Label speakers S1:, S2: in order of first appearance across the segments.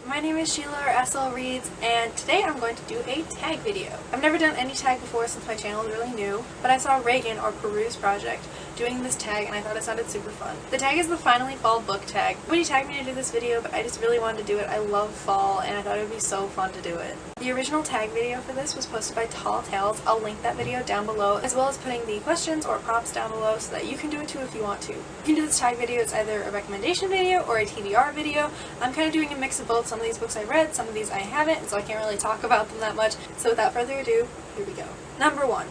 S1: My name is Sheila or SL Reads, and today I'm going to do a tag video. I've never done any tag before since my channel is really new, but I saw Reagan or Peruse Project doing this tag and I thought it sounded super fun. The tag is the Finally Fall book tag. Nobody tagged me to do this video, but I just really wanted to do it. I love fall and I thought it would be so fun to do it. The original tag video for this was posted by Tall Tales. I'll link that video down below, as well as putting the questions or prompts down below so that you can do it too if you want to. You can do this tag video as either a recommendation video or a TBR video. I'm kind of doing a mix of both. Some of these books I read, some of these I haven't, and so I can't really talk about them that much. So without further ado, here we go. Number 1.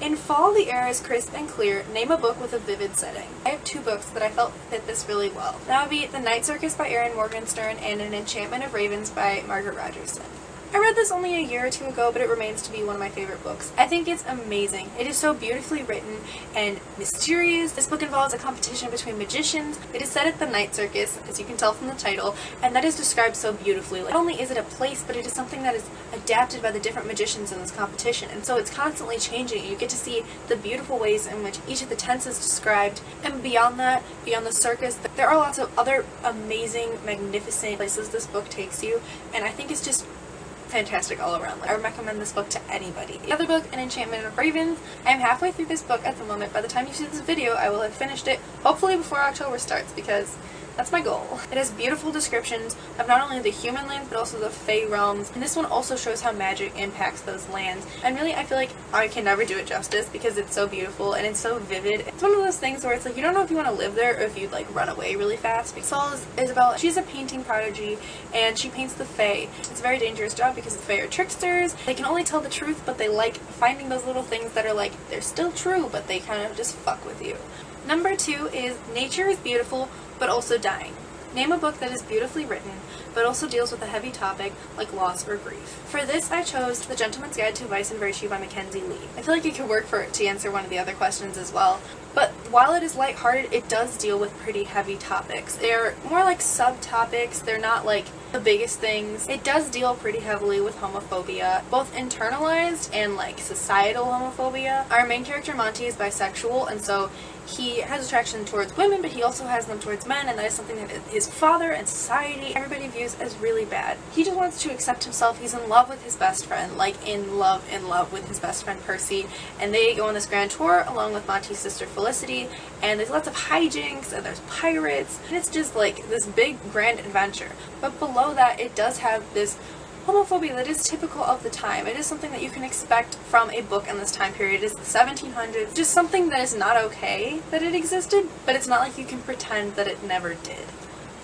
S1: In fall, the air is crisp and clear. Name a book with a vivid setting. I have 2 books that I felt fit this really well. That would be The Night Circus by Erin Morgenstern and An Enchantment of Ravens by Margaret Rogerson. I read this only a year or 2 ago, but it remains to be one of my favorite books. I think it's amazing. It is so beautifully written and mysterious. This book involves a competition between magicians. It is set at the Night Circus, as you can tell from the title, and that is described so beautifully. Not only is it a place, but it is something that is adapted by the different magicians in this competition, and so it's constantly changing. You get to see the beautiful ways in which each of the tents is described, and beyond that, beyond the circus, there are lots of other amazing, magnificent places this book takes you, and I think it's just fantastic all around. I would recommend this book to anybody. The other book, An Enchantment of Ravens, I am halfway through this book at the moment. By the time you see this video, I will have finished it, hopefully before October starts, because that's my goal. It has beautiful descriptions of not only the human lands, but also the Fey realms, and this one also shows how magic impacts those lands. And really, I feel like I can never do it justice because it's so beautiful and it's so vivid. It's one of those things where it's like, you don't know if you want to live there or if you'd like run away really fast. Saul is Isabel. She's a painting prodigy, and she paints the Fey. It's a very dangerous job because the Fey are tricksters. They can only tell the truth, but they like finding those little things that are like, they're still true, but they kind of just fuck with you. Number 2 is Nature is Beautiful, but Also Dying. Name a book that is beautifully written, but also deals with a heavy topic like loss or grief. For this, I chose The Gentleman's Guide to Vice and Virtue by Mackenzie Lee. I feel like it could work to answer one of the other questions as well. But while it is lighthearted, it does deal with pretty heavy topics. They're more like subtopics. They're not like the biggest things. It does deal pretty heavily with homophobia, both internalized and like societal homophobia. Our main character, Monty, is bisexual, and so he has attraction towards women, but he also has them towards men, and that is something that his father and society, everybody views as really bad. He just wants to accept himself. He's in love with his best friend, like in love with his best friend Percy, and they go on this grand tour along with Monty's sister Felicity, and there's lots of hijinks, and there's pirates, and it's just like this big grand adventure. But below that, it does have this homophobia that is typical of the time. It is something that you can expect from a book in this time period. It is the 1700s. Just something that is not okay that it existed, but it's not like you can pretend that it never did.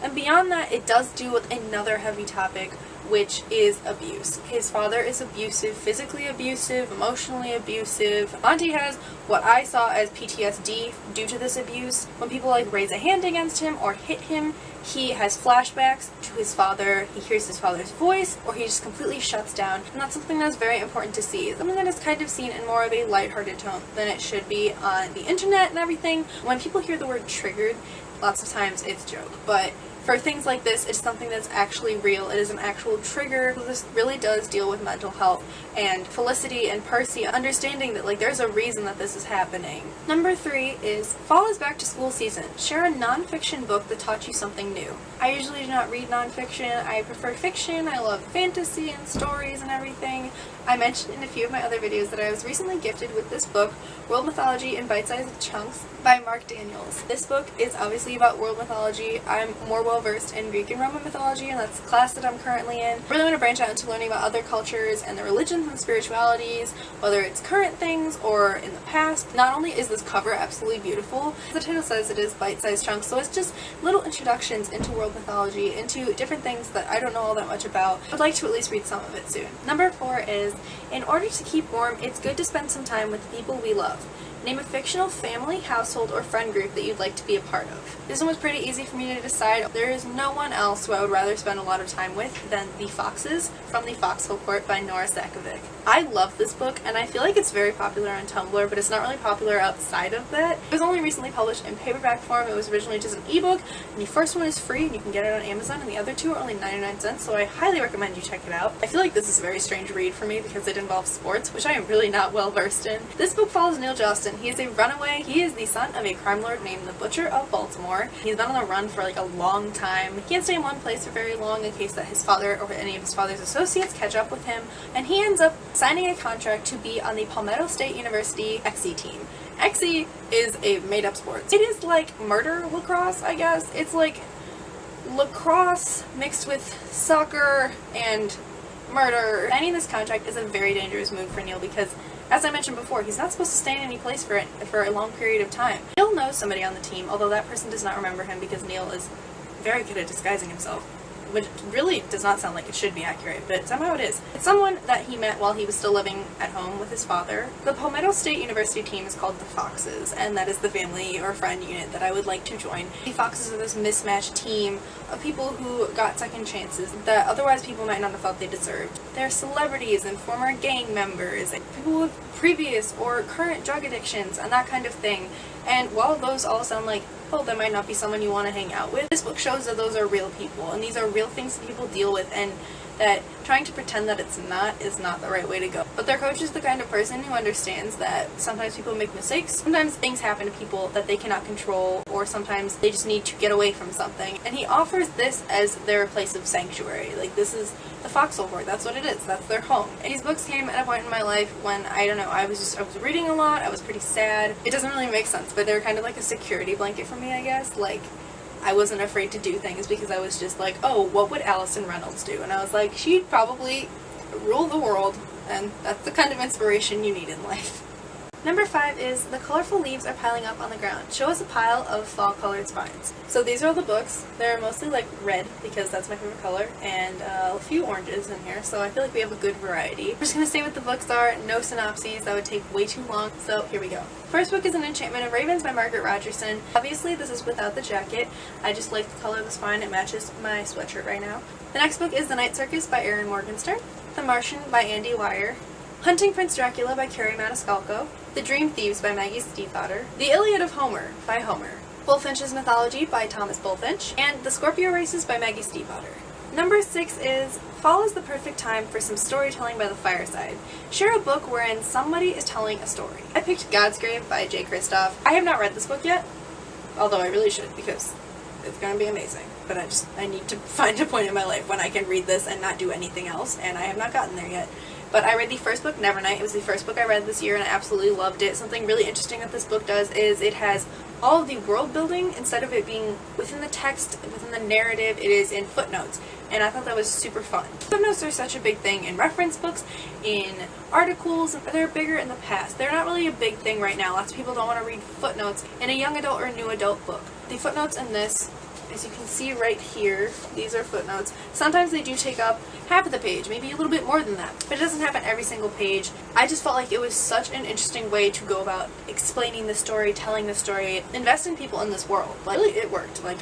S1: And beyond that, it does deal with another heavy topic, which is abuse. His father is abusive, physically abusive, emotionally abusive. Monty has what I saw as PTSD due to this abuse. When people like raise a hand against him or hit him, he has flashbacks to his father, he hears his father's voice, or he just completely shuts down. And that's something that's very important to see. Something that is kind of seen in more of a lighthearted tone than it should be on the internet and everything. When people hear the word triggered, lots of times it's a joke. But for things like this, it's something that's actually real. It is an actual trigger. This really does deal with mental health and Felicity and Percy understanding that like there's a reason that this is happening. Number 3 is Fall is Back to School Season. Share a non-fiction book that taught you something new. I usually do not read non-fiction. I prefer fiction. I love fantasy and stories and everything. I mentioned in a few of my other videos that I was recently gifted with this book, World Mythology in Bite-Sized Chunks by Mark Daniels. This book is obviously about world mythology. I'm more well versed in Greek and Roman mythology, and that's the class that I'm currently in. I really want to branch out into learning about other cultures and their religions and spiritualities, whether it's current things or in the past. Not only is this cover absolutely beautiful, as the title says, it is bite-sized chunks, so it's just little introductions into world mythology, into different things that I don't know all that much about. I'd like to at least read some of it soon. Number 4 is In order to keep warm, it's good to spend some time with the people we love. Name a fictional family, household, or friend group that you'd like to be a part of. This one was pretty easy for me to decide. There is no one else who I would rather spend a lot of time with than The Foxes from the Foxhole Court by Nora Sakovic. I love this book, and I feel like it's very popular on Tumblr, but it's not really popular outside of that. It was only recently published in paperback form. It was originally just an ebook, and the first one is free, and you can get it on Amazon, and the other 2 are only 99 cents, so I highly recommend you check it out. I feel like this is a very strange read for me because it involves sports, which I am really not well versed in. This book follows Neil Justin, person. He is a runaway. He is the son of a crime lord named the Butcher of Baltimore. He's been on the run for like a long time. He can't stay in one place for very long in case that his father or any of his father's associates catch up with him, and he ends up signing a contract to be on the Palmetto State University XE team. XE is a made-up sport. It is like murder lacrosse, I guess. It's like lacrosse mixed with soccer and murder. Signing this contract is a very dangerous move for Neil because, as I mentioned before, he's not supposed to stay in any place for a long period of time. Neil knows somebody on the team, although that person does not remember him because Neil is very good at disguising himself, which really does not sound like it should be accurate, but somehow it is. It's someone that he met while he was still living at home with his father. The Palmetto State University team is called the Foxes, and that is the family or friend unit that I would like to join. The Foxes are this mismatched team of people who got second chances that otherwise people might not have thought they deserved. They're celebrities and former gang members, and people with previous or current drug addictions and that kind of thing. And while those all sound like, oh, that might not be someone you want to hang out with, this book shows that those are real people, and these are real things that people deal with, and that trying to pretend that it's not is not the right way to go. But their coach is the kind of person who understands that sometimes people make mistakes, sometimes things happen to people that they cannot control, or sometimes they just need to get away from something. And he offers this as their place of sanctuary. Like, this is the foxhole board. That's what it is. That's their home. And these books came at a point in my life when, I don't know, I was reading a lot. I was pretty sad. It doesn't really make sense, but they're kind of like a security blanket for me, I guess. Like, I wasn't afraid to do things because I was just like, oh, what would Allison Reynolds do? And I was like, she'd probably rule the world, and that's the kind of inspiration you need in life. Number 5 is The Colorful Leaves Are Piling Up on the Ground. Show us a pile of fall-colored spines. So these are all the books. They're mostly like red because that's my favorite color, and a few oranges in here, so I feel like we have a good variety. I'm just going to say what the books are, no synopses, that would take way too long, so here we go. First book is An Enchantment of Ravens by Margaret Rogerson. Obviously this is without the jacket. I just like the color of the spine, it matches my sweatshirt right now. The next book is The Night Circus by Erin Morgenstern. The Martian by Andy Weir. Hunting Prince Dracula by Carrie Maniscalco. The Dream Thieves by Maggie Stiefvater. The Iliad of Homer by Homer. Bullfinch's Mythology by Thomas Bullfinch. And The Scorpio Races by Maggie Stiefvater. Number 6 is Fall is the Perfect Time for Some Storytelling by the Fireside. Share a book wherein somebody is telling a story. I picked God's Grave by Jay Kristoff. I have not read this book yet, although I really should because it's going to be amazing. But I need to find a point in my life when I can read this and not do anything else, and I have not gotten there yet. But I read the first book, Nevernight. It was the first book I read this year, and I absolutely loved it. Something really interesting that this book does is it has all of the world building, instead of it being within the text, within the narrative, it is in footnotes. And I thought that was super fun. Footnotes are such a big thing in reference books, in articles, and they're bigger in the past. They're not really a big thing right now. Lots of people don't want to read footnotes in a young adult or a new adult book. The footnotes in this, as you can see right here, these are footnotes. Sometimes they do take up half of the page, maybe a little bit more than that, but it doesn't happen every single page. I just felt like it was such an interesting way to go about explaining the story, telling the story, investing people in this world. Like, really, it worked. Like,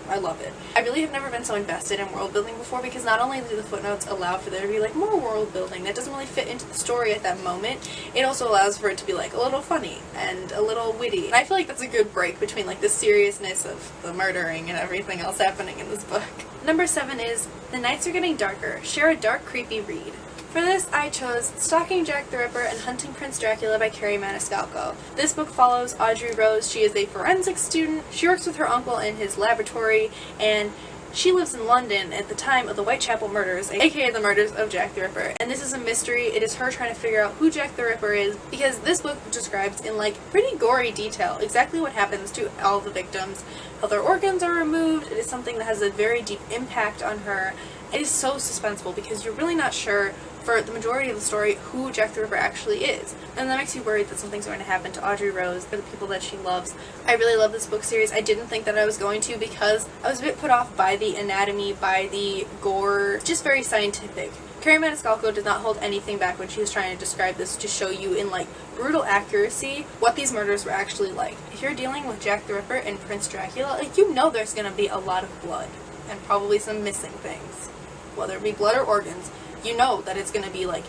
S1: I love it. I really have never been so invested in world building before because not only do the footnotes allow for there to be like more world building that doesn't really fit into the story at that moment, it also allows for it to be like a little funny and a little witty. And I feel like that's a good break between like the seriousness of the murdering and everything else happening in this book. Number 7 is The Nights Are Getting Darker. Share a dark, creepy read. For this, I chose Stalking Jack the Ripper and Hunting Prince Dracula by Carrie Maniscalco. This book follows Audrey Rose. She is a forensics student. She works with her uncle in his laboratory, and she lives in London at the time of the Whitechapel murders, aka the murders of Jack the Ripper. And this is a mystery. It is her trying to figure out who Jack the Ripper is, because this book describes in like pretty gory detail exactly what happens to all the victims, how their organs are removed. It is something that has a very deep impact on her. It is so suspenseful because you're really not sure for the majority of the story who Jack the Ripper actually is. And that makes you worried that something's going to happen to Audrey Rose or the people that she loves. I really love this book series. I didn't think that I was going to because I was a bit put off by the anatomy, by the gore. It's just very scientific. Carrie Maniscalco did not hold anything back when she was trying to describe this to show you in like brutal accuracy what these murders were actually like. If you're dealing with Jack the Ripper and Prince Dracula, like, you know there's going to be a lot of blood and probably some missing things. Whether it be blood or organs, you know that it's going to be like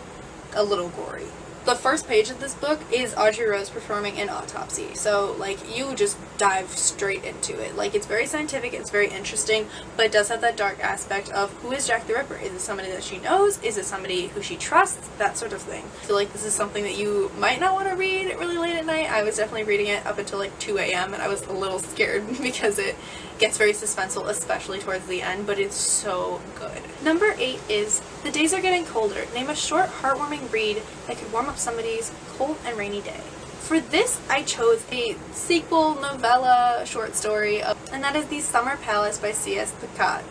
S1: a little gory. The first page of this book is Audrey Rose performing an autopsy. So, like, you just dive straight into it. Like, it's very scientific, it's very interesting, but it does have that dark aspect of who is Jack the Ripper? Is it somebody that she knows? Is it somebody who she trusts? That sort of thing. I feel like this is something that you might not want to read really late at night. I was definitely reading it up until like 2 a.m. and I was a little scared because it gets very suspenseful, especially towards the end, but it's so good. Number 8 is The Days Are Getting Colder. Name a short, heartwarming read that could warm up somebody's cold and rainy day. For this, I chose a sequel novella short story, and that is The Summer Palace by C.S. Picot.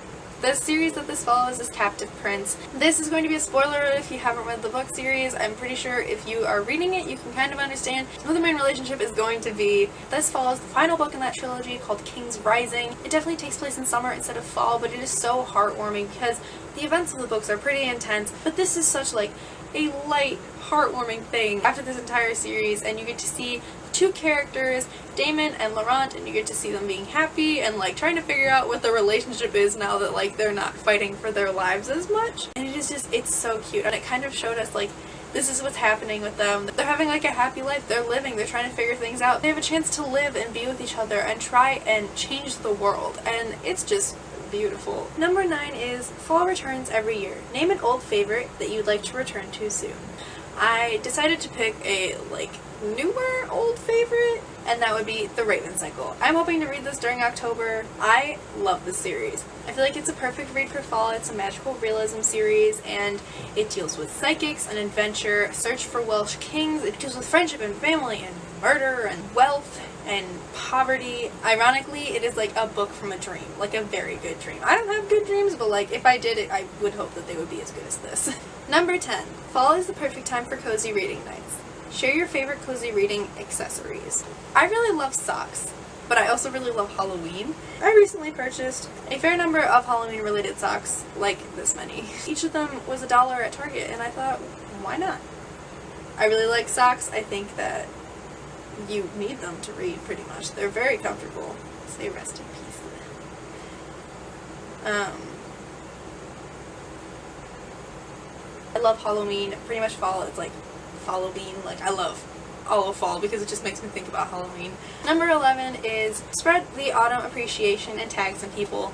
S1: The series that this follows is Captive Prince. This is going to be a spoiler if you haven't read the book series. I'm pretty sure if you are reading it, you can kind of understand who the main relationship is going to be. This follows the final book in that trilogy called King's Rising. It definitely takes place in summer instead of fall, but it is so heartwarming because the events of the books are pretty intense, but this is such like a light, heartwarming thing after this entire series, and you get to see two characters, Damon and Laurent, and you get to see them being happy and like trying to figure out what the relationship is now that like they're not fighting for their lives as much. And it is just, it's so cute, and it kind of showed us like this is what's happening with them. They're having like a happy life, they're living, they're trying to figure things out. They have a chance to live and be with each other and try and change the world, and it's just beautiful. Number 9 is Fall Returns Every Year. Name an old favorite that you'd like to return to soon. I decided to pick a like newer old favorite, and that would be The Raven Cycle. I'm hoping to read this during October. I love this series. I feel like it's a perfect read for fall. It's a magical realism series, and it deals with psychics and adventure, a search for Welsh kings. It deals with friendship and family and murder and wealth and poverty. Ironically, it is like a book from a dream, like a very good dream. I don't have good dreams, but like if I did it, I would hope that they would be as good as this. Number 10. Fall is the perfect time for cozy reading nights. Share your favorite cozy reading accessories. I really love socks, but I also really love Halloween. I recently purchased a fair number of Halloween related socks, like this many. Each of them was $1 at Target, and I thought, why not? I really like socks. I think that you need them to read, pretty much. They're very comfortable. Say rest in peace. I love Halloween. Pretty much fall, it's like Halloween. Like, I love all of fall because it just makes me think about Halloween. Number 11 is spread the autumn appreciation and tag some people.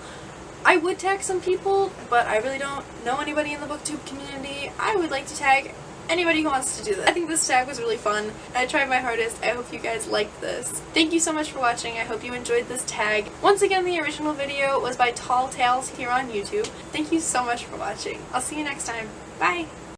S1: I would tag some people, but I really don't know anybody in the booktube community. I would like to tag anybody who wants to do this. I think this tag was really fun. I tried my hardest. I hope you guys liked this. Thank you so much for watching. I hope you enjoyed this tag. Once again, the original video was by Tall Tales here on YouTube. Thank you so much for watching. I'll see you next time. Bye!